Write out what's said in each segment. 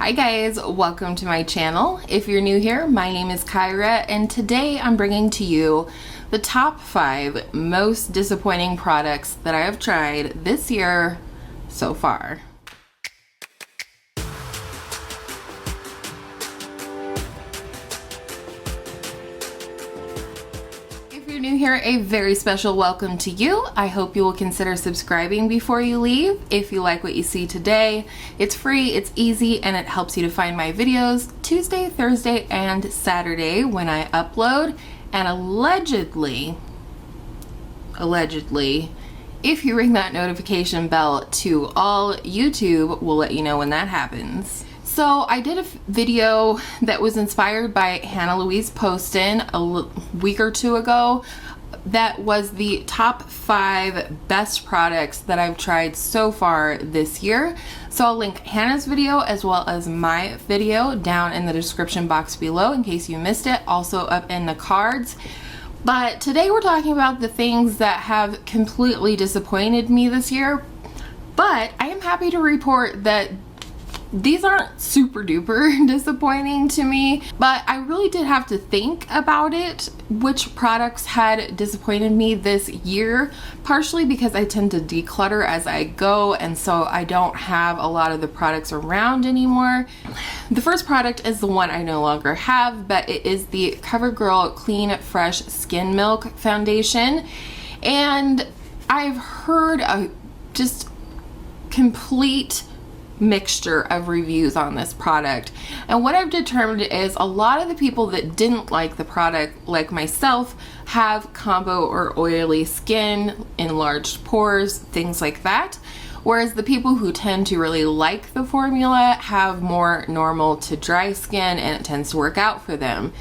Hi guys, welcome to my channel. If you're new here, my name is Kyra and today I'm bringing to you the top 5 most disappointing products that I have tried this year so far. New here, a very special welcome to you. I hope you will consider subscribing before you leave. If you like what you see today, it's free, it's easy, and it helps you to find my videos Tuesday, Thursday, and Saturday when I upload. And allegedly, if you ring that notification bell to all, YouTube will let you know when that happens. So I did a video that was inspired by Hannah Louise Poston a week or two ago. That was the top 5 best products that I've tried so far this year. So I'll link Hannah's video as well as my video down in the description box below in case you missed it, also up in the cards. But today we're talking about the things that have completely disappointed me this year. But I am happy to report that these aren't super duper disappointing to me, but I really did have to think about it, which products had disappointed me this year, partially because I tend to declutter as I go, and so I don't have a lot of the products around anymore. The first product is the one I no longer have, but it is the CoverGirl Clean Fresh Skin Milk Foundation, and I've heard a just complete mixture of reviews on this product, and what I've determined is a lot of the people that didn't like the product, like myself, have combo or oily skin, enlarged pores, things like that, whereas the people who tend to really like the formula have more normal to dry skin and it tends to work out for them.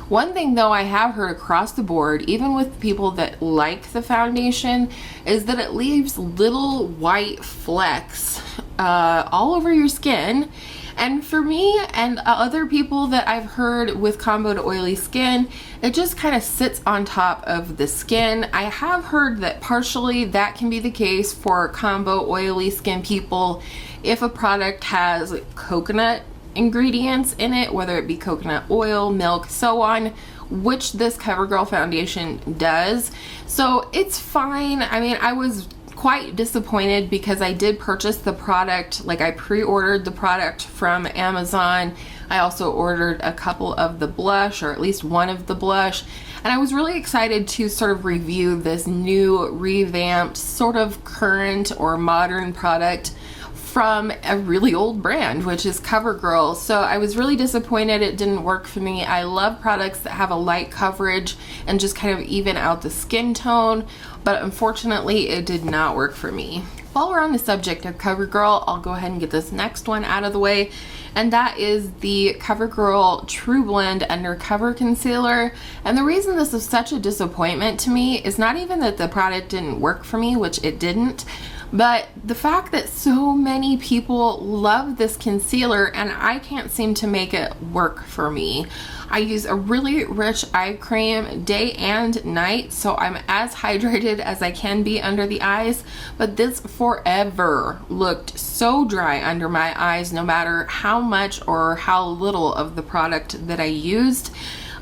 One thing though I have heard across the board, even with people that like the foundation, is that it leaves little white flecks all over your skin. And for me and other people that I've heard with combo to oily skin, it just kind of sits on top of the skin. I have heard that partially that can be the case for combo oily skin people if a product has coconut ingredients in it, whether it be coconut oil, milk, so on, which this CoverGirl foundation does. So it's fine. I mean, I was quite disappointed because I did purchase the product, like I pre-ordered the product from Amazon. I also ordered a couple of the blush, or at least one of the blush, and I was really excited to sort of review this new revamped sort of current or modern product from a really old brand, which is CoverGirl. So I was really disappointed it didn't work for me. I love products that have a light coverage and just kind of even out the skin tone, but unfortunately it did not work for me. While we're on the subject of CoverGirl, I'll go ahead and get this next one out of the way, and that is the CoverGirl True Blend Undercover Concealer. And the reason this is such a disappointment to me is not even that the product didn't work for me, which it didn't, but the fact that so many people love this concealer and I can't seem to make it work for me. I use a really rich eye cream day and night, so I'm as hydrated as I can be under the eyes, but this forever looked so dry under my eyes no matter how much or how little of the product that I used.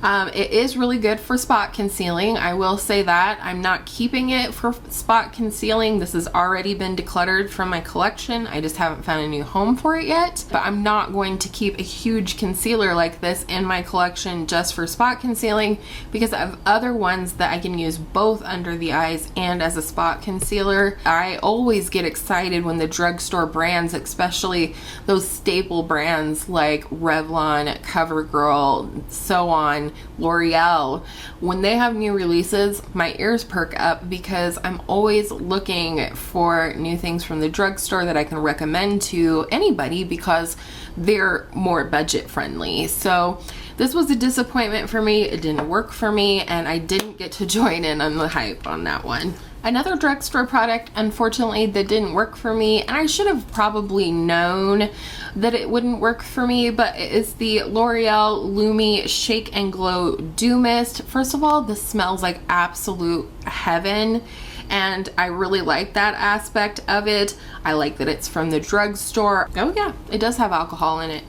It is really good for spot concealing. I will say that. I'm not keeping it for spot concealing. This has already been decluttered from my collection. I just haven't found a new home for it yet. But I'm not going to keep a huge concealer like this in my collection just for spot concealing because I have other ones that I can use both under the eyes and as a spot concealer. I always get excited when the drugstore brands, especially those staple brands like Revlon, CoverGirl, so on, LOreal, when they have new releases, my ears perk up because I'm always looking for new things from the drugstore that I can recommend to anybody because they're more budget friendly. So this was a disappointment for me. It didn't work for me and I didn't get to join in on the hype on that one. Another drugstore product, unfortunately, that didn't work for me, and I should have probably known that it wouldn't work for me, but it is the L'Oreal Lumi Shake and Glow Dew Mist. First of all, this smells like absolute heaven, and I really like that aspect of it. I like that it's from the drugstore. Oh yeah, it does have alcohol in it.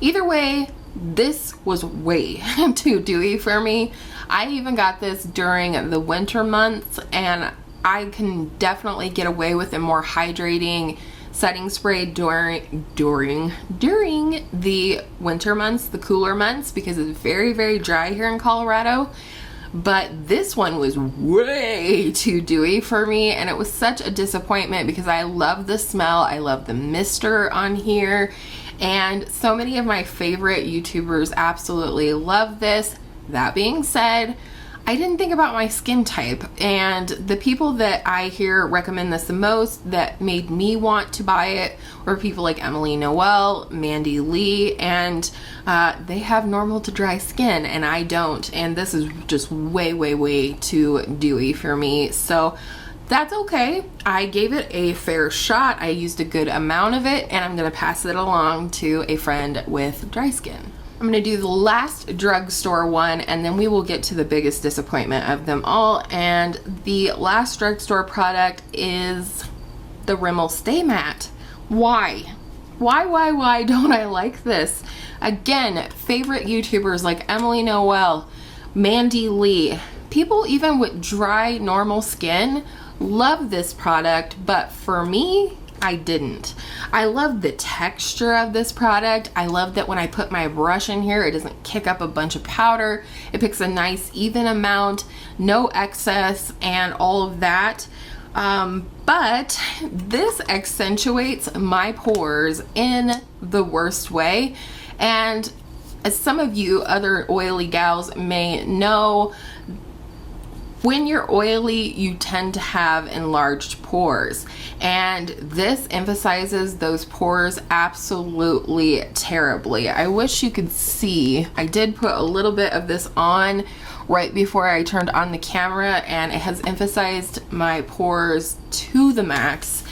Either way, this was way too dewy for me. I even got this during the winter months, and I can definitely get away with a more hydrating setting spray during the winter months, the cooler months, because it's very, very dry here in Colorado. But this one was way too dewy for me, and it was such a disappointment because I love the smell. I love the mister on here, and so many of my favorite YouTubers absolutely love this. That being said, I didn't think about my skin type, and the people that I hear recommend this the most that made me want to buy it were people like Emily Noel, Mandy Lee, and they have normal to dry skin and I don't, and this is just way, way, way too dewy for me. So that's okay. I gave it a fair shot. I used a good amount of it, and I'm gonna pass it along to a friend with dry skin. I'm gonna do the last drugstore one, and then we will get to the biggest disappointment of them all. And the last drugstore product is the Rimmel Stay Matte. Why? Why don't I like this? Again, favorite YouTubers like Emily Noel, Mandy Lee, people even with dry, normal skin love this product, but for me, I didn't. I love the texture of this product. I love that when I put my brush in here, it doesn't kick up a bunch of powder. It picks a nice even amount, no excess, and all of that. But this accentuates my pores in the worst way. And as some of you other oily gals may know, when you're oily, you tend to have enlarged pores, and this emphasizes those pores absolutely terribly. I wish you could see. I did put a little bit of this on right before I turned on the camera, and it has emphasized my pores to the max.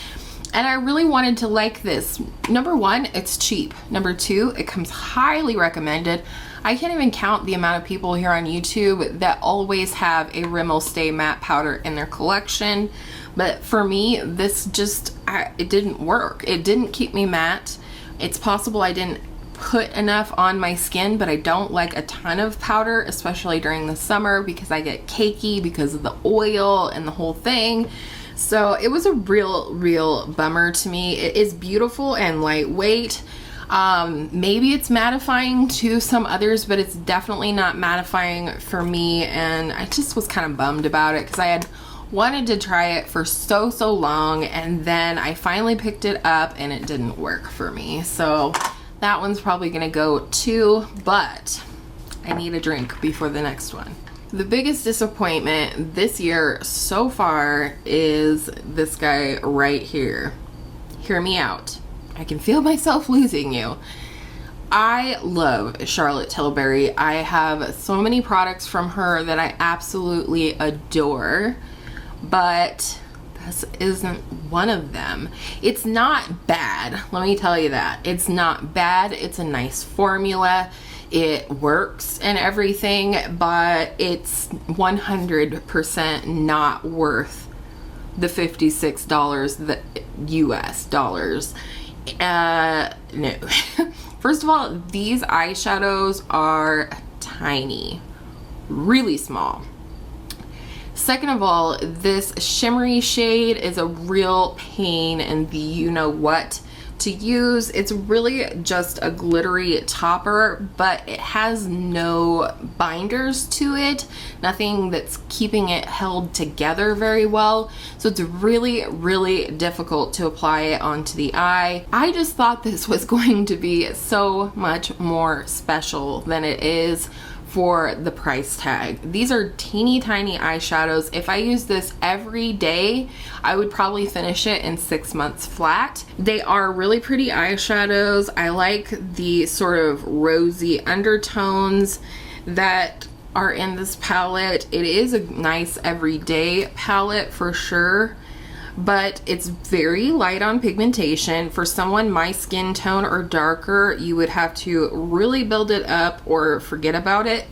And I really wanted to like this. Number one, it's cheap. Number two, it comes highly recommended. I can't even count the amount of people here on YouTube that always have a Rimmel Stay Matte powder in their collection. But for me, this just, it didn't work. It didn't keep me matte. It's possible I didn't put enough on my skin, but I don't like a ton of powder, especially during the summer, because I get cakey because of the oil and the whole thing. So it was a real bummer to me. It is beautiful and lightweight. Maybe it's mattifying to some others, but it's definitely not mattifying for me, and I just was kind of bummed about it because I had wanted to try it for so long, and then I finally picked it up and it didn't work for me. So that one's probably gonna go too, but I need a drink before the next one. The biggest disappointment this year so far is this guy right here. Hear me out. I can feel myself losing you. I love Charlotte Tilbury. I have so many products from her that I absolutely adore, but this isn't one of them. It's not bad, let me tell you that. It's not bad. It's a nice formula. It works and everything, but it's 100% not worth the $56, the US dollars. No. First of all, these eyeshadows are tiny, really small. Second of all, this shimmery shade is a real pain in the you-know-what to use. It's really just a glittery topper, but it has no binders to it, nothing that's keeping it held together very well. So it's really difficult to apply it onto the eye. I just thought this was going to be so much more special than it is for the price tag. These are teeny tiny eyeshadows. If I use this every day, I would probably finish it in 6 months flat. They are really pretty eyeshadows. I like the sort of rosy undertones that are in this palette. It is a nice everyday palette for sure, but it's very light on pigmentation. For someone my skin tone or darker, you would have to really build it up or forget about it.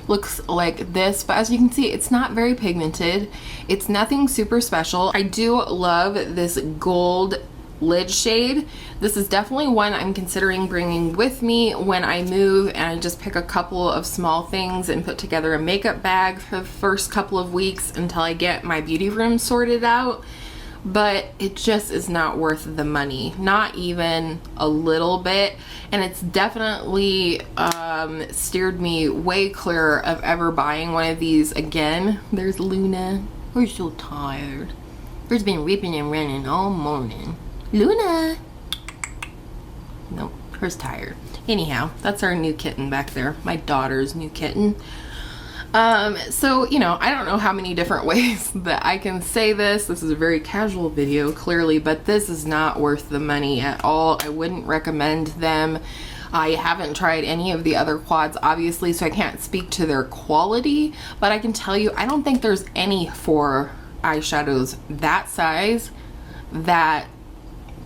Looks like this, but as you can see, it's not very pigmented. It's nothing super special. I do love this gold lid shade. This is definitely one I'm considering bringing with me when I move, and I just pick a couple of small things and put together a makeup bag for the first couple of weeks until I get my beauty room sorted out. But it just is not worth the money, not even a little bit. And it's definitely steered me way clear of ever buying one of these again. There's Luna. We're so tired. We've been ripping and running all morning. Luna! Nope, her's tired. Anyhow, that's our new kitten back there. My daughter's new kitten. So, you know, I don't know how many different ways that I can say this. This is a very casual video, clearly, but this is not worth the money at all. I wouldn't recommend them. I haven't tried any of the other quads, obviously, so I can't speak to their quality, but I can tell you, I don't think there's any for eyeshadows that size that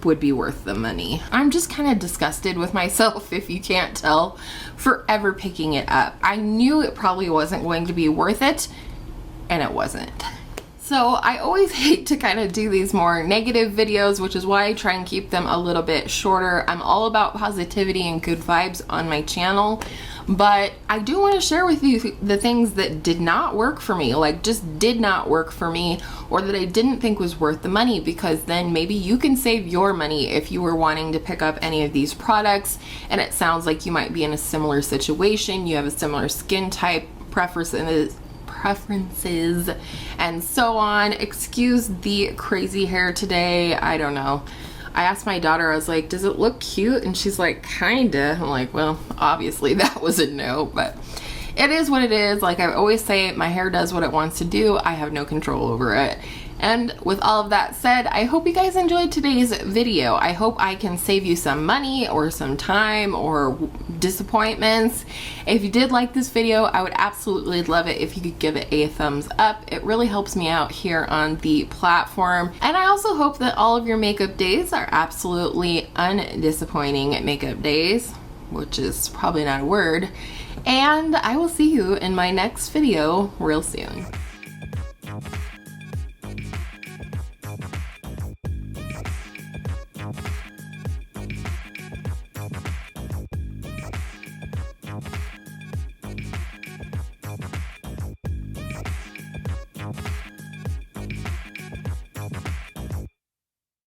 would be worth the money. I'm just kind of disgusted with myself, if you can't tell, for ever picking it up. I knew it probably wasn't going to be worth it, and it wasn't. So I always hate to kind of do these more negative videos, which is why I try and keep them a little bit shorter. I'm all about positivity and good vibes on my channel, but I do want to share with you the things that did not work for me, like just did not work for me, or that I didn't think was worth the money, because then maybe you can save your money if you were wanting to pick up any of these products and it sounds like you might be in a similar situation, you have a similar skin type, preferences and so on. Excuse the crazy hair today. I don't know. I asked my daughter, I was like, does it look cute? And she's like, kinda. I'm like, well, obviously that was a no, but it is what it is. Like I always say, my hair does what it wants to do. I have no control over it. And with all of that said, I hope you guys enjoyed today's video. I hope I can save you some money or some time or disappointments. If you did like this video, I would absolutely love it if you could give it a thumbs up. It really helps me out here on the platform. And I also hope that all of your makeup days are absolutely undisappointing makeup days, which is probably not a word. And I will see you in my next video real soon.